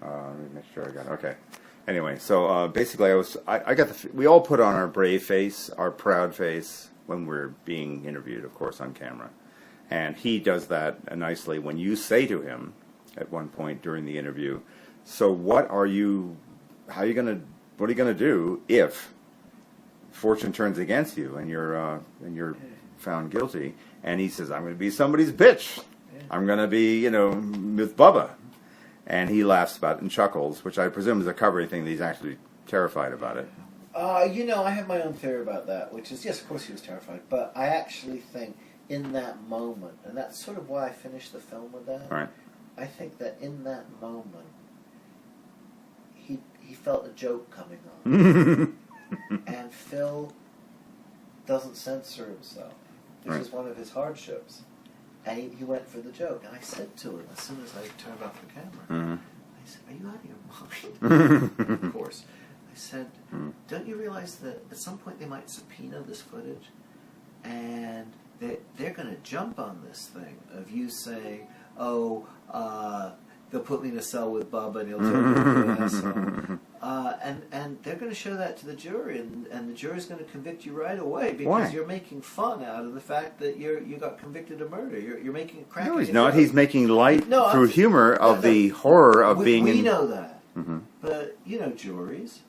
Let me make sure I got it. Okay. Anyway, so basically, I got we all put on our brave face, our proud face when we're being interviewed, of course, on camera, and he does that nicely when you say to him at one point during the interview, "So what are you? What are you gonna do if fortune turns against you and you're found guilty?" And he says, "I'm going to be somebody's bitch. I'm going to be, with Bubba." And he laughs about it and chuckles, which I presume is a covering thing that he's actually terrified about it. I have my own theory about that, which is, yes, of course he was terrified, but I actually think in that moment, and that's sort of why I finished the film with that, right. I think that in that moment, he felt a joke coming on. And Phil doesn't censor himself. This is one of his hardships. And he went for the joke. And I said to him, as soon as I turned off the camera, I said, "Are you out of your mind?" Of course. I said, "Don't you realize that at some point they might subpoena this footage? And they're going to jump on this thing of you saying, they'll put me in a cell with Bubba and he'll tell me an asshole. And they're going to show that to the jury, and the jury's going to convict you right away because you're making fun out of the fact that you got convicted of murder. You're making a crack. No, he's not. He's making light through humor of the horror of being. We know that, but juries.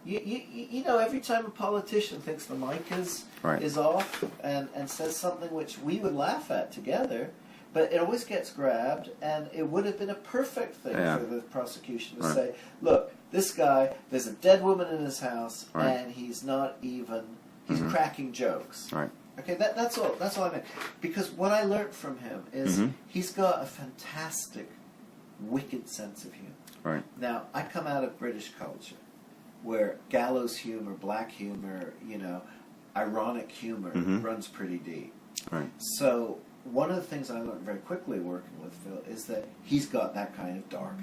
Every time a politician thinks the mic is off and says something which we would laugh at together. But it always gets grabbed, and it would have been a perfect thing for the prosecution to say, "Look, this guy, there's a dead woman in his house, and he's not even, he's cracking jokes." Right. Okay, that's all I meant. Because what I learned from him is he's got a fantastic, wicked sense of humor. Right. Now, I come out of British culture, where gallows humor, black humor, ironic humor runs pretty deep. Right. So one of the things I learned very quickly working with Phil is that he's got that kind of dark,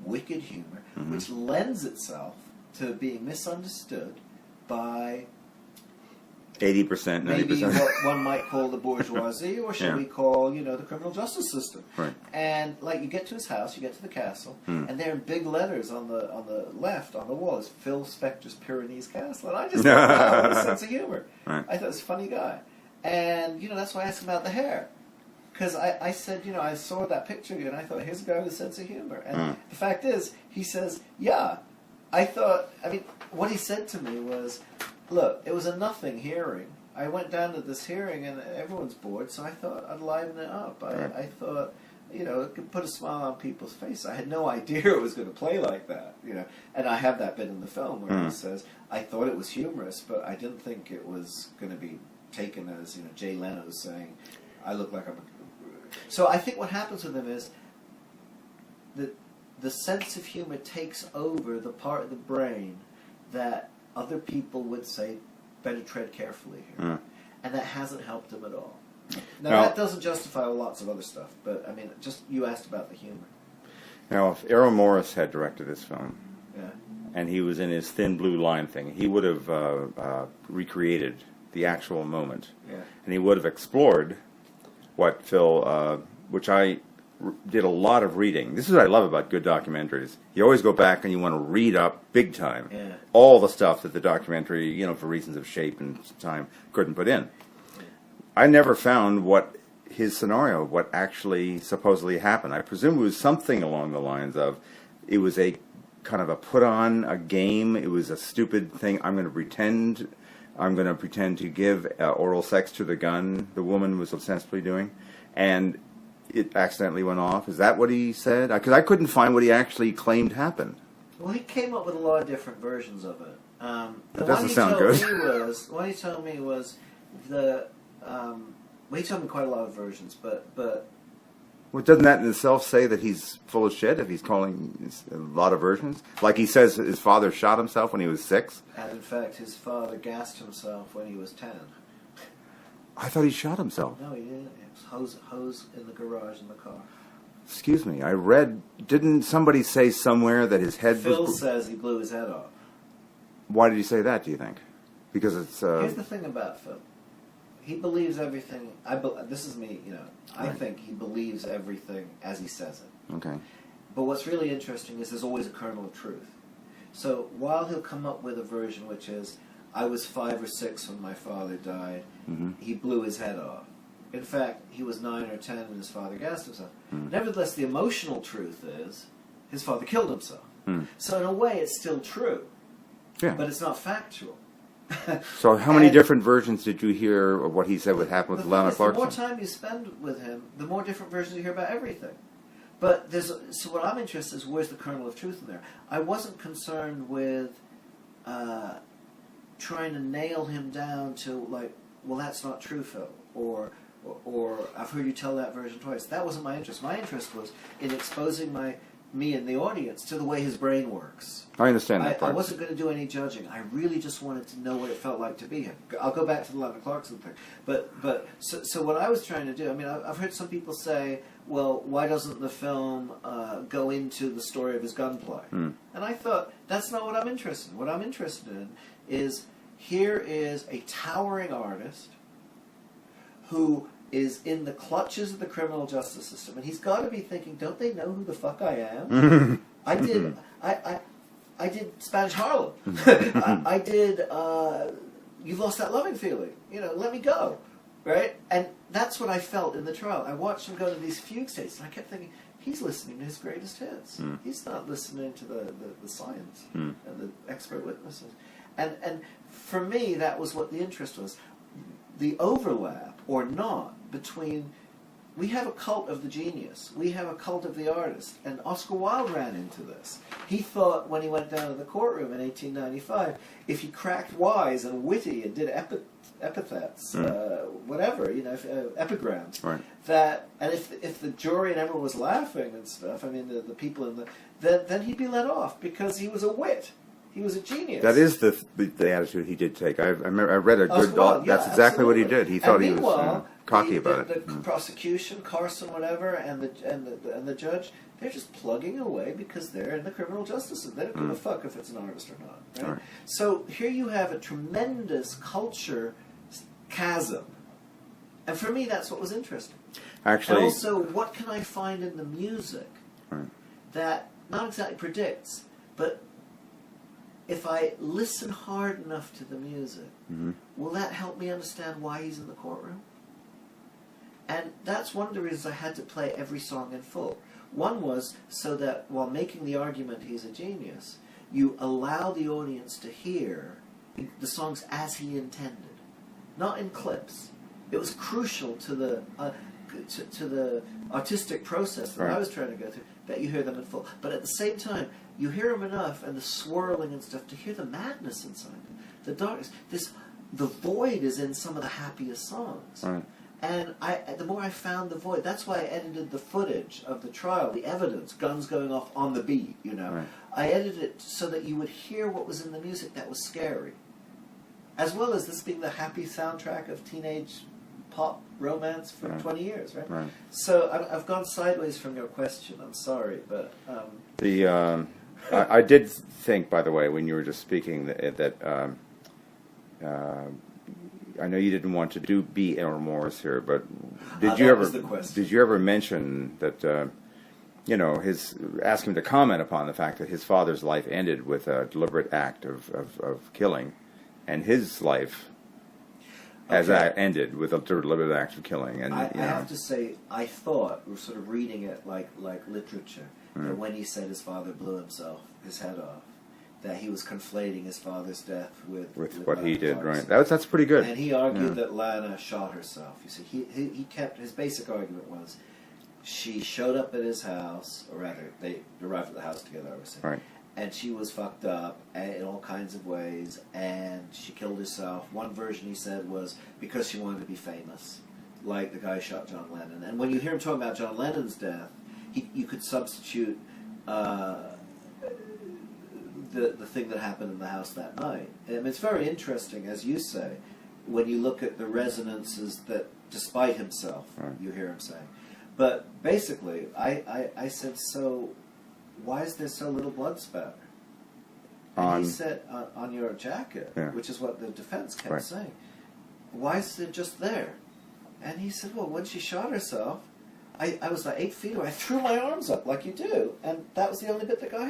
wicked humor, which lends itself to being misunderstood by 80%, 90%. Maybe what one might call the bourgeoisie, or should we call, the criminal justice system. Right. And you get to his house, you get to the castle, and there in big letters on the left on the wall is Phil Spector's Pyrenees Castle, and I just thought, wow, what a sense of humor. Right. I thought he was a funny guy. And, that's why I asked him about the hair. Because I said, I saw that picture and I thought, here's a guy with a sense of humor. And the fact is, he says, what he said to me was, look, it was a nothing hearing. I went down to this hearing and everyone's bored, so I thought I'd liven it up. I thought, it could put a smile on people's face. I had no idea it was going to play like that, And I have that bit in the film where he says, I thought it was humorous, but I didn't think it was going to be taken as Jay Leno saying, "I look like I'm." So I think what happens with him is that the sense of humor takes over the part of the brain that other people would say better tread carefully here, and that hasn't helped him at all. Now that doesn't justify lots of other stuff, but just you asked about the humor. Now, if Errol Morris had directed this film, Yeah. and he was in his thin blue line thing, he would have recreated the actual moment. Yeah. And he would have explored what Phil, which I did a lot of reading. This is what I love about good documentaries. You always go back and you want to read up big time all the stuff that the documentary, you know, for reasons of shape and time, couldn't put in. I never found what his scenario, what actually supposedly happened. I presume it was something along the lines of, it was a kind of a put on, a game. It was a stupid thing. I'm going to pretend to give oral sex to the gun the woman was ostensibly doing, and it accidentally went off. Is that what he said? Because I couldn't find what he actually claimed happened. Well, he came up with a lot of different versions of it. That doesn't sound good. What he told me was the. Well, he told me quite a lot of versions, but. Well, doesn't that in itself say that he's full of shit if he's calling a lot of versions? Like he says his father shot himself when he was 6? And in fact, his father gassed himself when he was 10. I thought he shot himself. No, he didn't. It was hose in the garage in the car. Excuse me, I read, didn't somebody say somewhere that his head Phil says he blew his head off. Why did he say that, do you think? Because it's... Here's the thing about Phil. He believes everything. This is me, you know. I think he believes everything as he says it. Okay. But what's really interesting is there's always a kernel of truth. So while he'll come up with a version which is, I was 5 or 6 when my father died, he blew his head off. In fact, he was 9 or 10 when his father gassed himself. Nevertheless, the emotional truth is, his father killed himself. So in a way, it's still true. Yeah. But it's not factual. So how many different versions did you hear of what he said would happen with Lana Clarkson? The more time you spend with him, the more different versions you hear about everything. But so what I'm interested in is, where's the kernel of truth in there? I wasn't concerned with trying to nail him down to, like, well, that's not true, Phil, or I've heard you tell that version twice. That wasn't my interest. My interest was in exposing me and the audience to the way his brain works. I understand that part. I wasn't going to do any judging. I really just wanted to know what it felt like to be him. I'll go back to the Lana Clarkson thing. So what I was trying to do, I mean, I've heard some people say, well, why doesn't the film go into the story of his gunplay? And I thought, that's not what I'm interested in. What I'm interested in is, here is a towering artist who is in the clutches of the criminal justice system, and he's got to be thinking, don't they know who the fuck I am? I did Spanish Harlem. I did You've Lost That Loving Feeling. Let me go. Right? And that's what I felt in the trial. I watched him go to these fugue states, and I kept thinking, he's listening to his greatest hits. He's not listening to the science and the expert witnesses. And for me, that was what the interest was. The overlap, or not, between, we have a cult of the genius, we have a cult of the artist, and Oscar Wilde ran into this. He thought, when he went down to the courtroom in 1895, if he cracked wise and witty and did epithets, whatever, epigrams, right. that, and if the jury and everyone was laughing and stuff, I mean, the people in then he'd be let off, because he was a wit. He was a genius. That is the attitude he did take. I remember I read a good. Well, that's exactly what he did. He thought he was cocky about it. The prosecution, Carson, whatever, and the judge, they're just plugging away because they're in the criminal justice system. They don't give a fuck if it's an artist or not. Right? So here you have a tremendous culture chasm, and for me, that's what was interesting. Actually, and also, what can I find in the music that not exactly predicts, but if I listen hard enough to the music, will that help me understand why he's in the courtroom? And that's one of the reasons I had to play every song in full. One was so that while making the argument he's a genius, you allow the audience to hear the songs as he intended, not in clips. It was crucial to the artistic process that I was trying to go through, that you hear them in full. But at the same time, you hear them enough, and the swirling and stuff, to hear the madness inside them, the darkness. The void is in some of the happiest songs. Right. And the more I found the void, that's why I edited the footage of the trial, the evidence, guns going off on the beat, Right. I edited it so that you would hear what was in the music that was scary. As well as this being the happy soundtrack of teenage pop romance for 20 years, right? So I've gone sideways from your question. I'm sorry, but I did think, by the way, when you were just speaking, that I know you didn't want to be in remorse here, but did you ever mention that his ask him to comment upon the fact that his father's life ended with a deliberate act of killing, and his life ended with a deliberate act of killing? And I have to say, I thought, we're sort of reading it like literature, that when he said his father blew his head off, that he was conflating his father's death with what he did. Clarkson. Right. That's pretty good. And he argued that Lana shot herself. You see, he kept, his basic argument was, she showed up at his house, or rather, they arrived at the house together, I would say. Right. And she was fucked up in all kinds of ways, and she killed herself. One version, he said, was because she wanted to be famous, like the guy who shot John Lennon. And when you hear him talking about John Lennon's death, you could substitute the thing that happened in the house that night. And it's very interesting, as you say, when you look at the resonances that, despite himself, you hear him saying. But basically, I said, so why is there so little blood spatter? And he said, on your jacket, which is what the defense kept saying. Why is it just there? And he said, well, when she shot herself, I was like 8 feet away. I threw my arms up like you do, and that was the only bit that got hit.